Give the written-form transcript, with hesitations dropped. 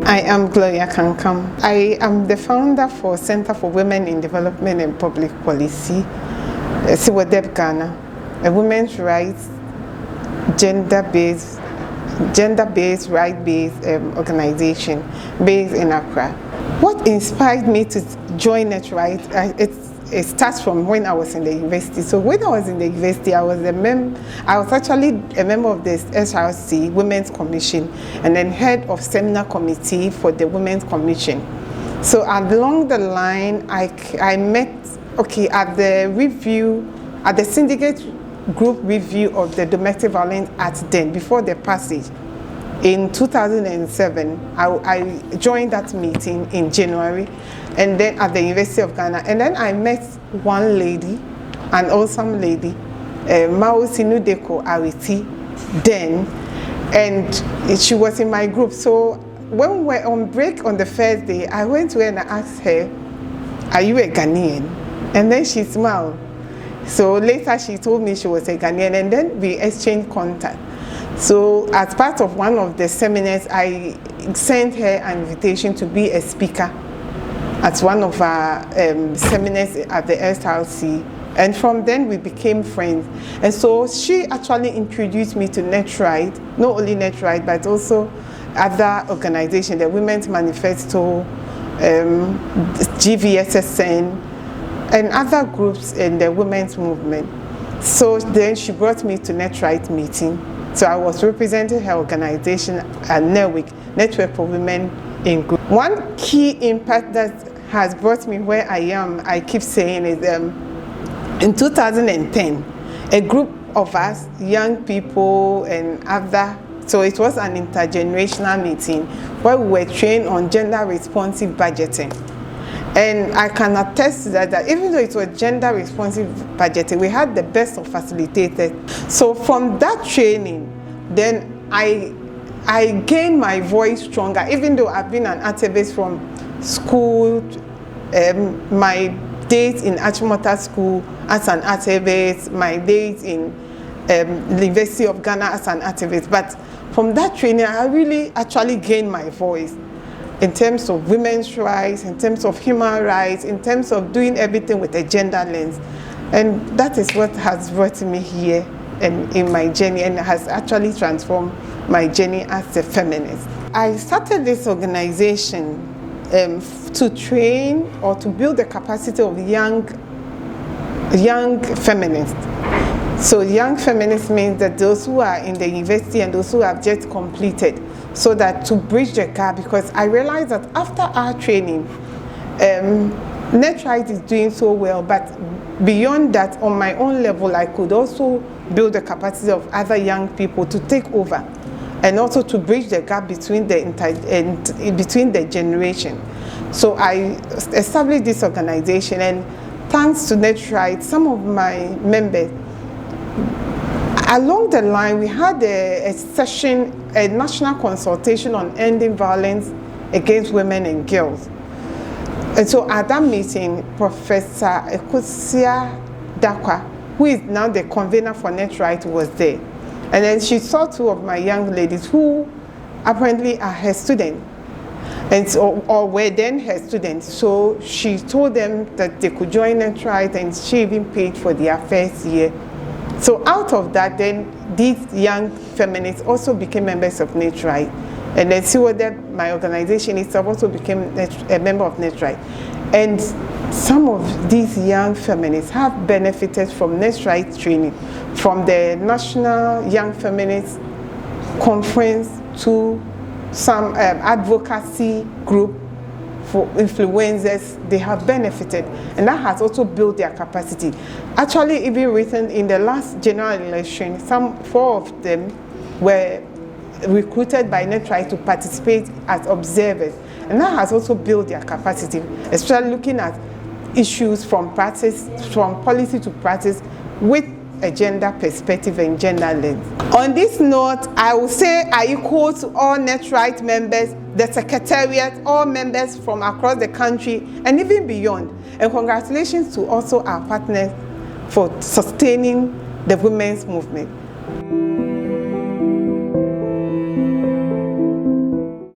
I am Gloria Kankam. I am the founder for Center for Women in Development and Public Policy, Siwadeb Ghana, a women's rights, gender-based, right-based organization based in Accra. What inspired me to join NETRIGHT? It starts from when I was in the university. So when I was in the university, I was actually a member of the SRC Women's Commission and then head of seminar committee for the Women's Commission. So along the line, I met at the syndicate group review of the Domestic Violence Act then, before the passage. In 2007, I joined that meeting in January, and then at the University of Ghana. And then I met one lady, an awesome lady, Mao Sinudeko Ariti, then, and she was in my group. So when we were on break on the first day, I went to her and I asked her, "Are you a Ghanaian?" And then she smiled. So later she told me she was a Ghanaian, and then we exchanged contact. So as part of one of the seminars, I sent her an invitation to be a speaker at one of our seminars at the SRC. And from then we became friends. And so she actually introduced me to NETRIGHT, not only NETRIGHT, but also other organizations, the Women's Manifesto, GVSSN, and other groups in the women's movement. So then she brought me to NETRIGHT meeting. So I was representing her organization at NEWIC, Network for Women in Group. One key impact that has brought me where I am, I keep saying, is in 2010, a group of us, young people and other, so it was an intergenerational meeting where we were trained on gender responsive budgeting. And I can attest to that even though it was gender responsive budgeting, we had the best of facilitators. So from that training, then I gained my voice stronger, even though I've been an activist from school, my days in Achimota School as an activist, my days in the University of Ghana as an activist. But from that training, I really actually gained my voice in terms of women's rights, in terms of human rights, in terms of doing everything with a gender lens. And that is what has brought me here and in my journey, and has actually transformed my journey as a feminist. I started this organization to train or to build the capacity of young feminists. So young feminists means that those who are in the university and those who have just completed, so that to bridge the gap, because I realized that after our training, NETRIGHT is doing so well, but beyond that, on my own level, I could also build the capacity of other young people to take over, and also to bridge the gap between the generation. So I established this organization, and thanks to NETRIGHT, some of my members, along the line, we had a session, a national consultation on ending violence against women and girls. And so at that meeting, Professor Ekusia Dakwa, who is now the convener for NETRIGHT, was there. And then she saw two of my young ladies who apparently are her students, and so, or were then her students. So she told them that they could join NETRIGHT, and she even paid for their first year. So out of that, then these young feminists also became members of NETRIGHT. And then my organization itself also became a member of NETRIGHT. And some of these young feminists have benefited from NETRIGHT training, from the National Young Feminist Conference to some advocacy group for influencers. They have benefited, and that has also built their capacity. Actually, even written in the last general election, 4 of them were recruited by NETRIGHT to participate as observers, and that has also built their capacity, especially looking at issues from practice, from policy to practice, with a gender perspective and gender lens. On this note, I will say I equal to all NETRIGHT members, the Secretariat, all members from across the country and even beyond. And congratulations to also our partners for sustaining the women's movement.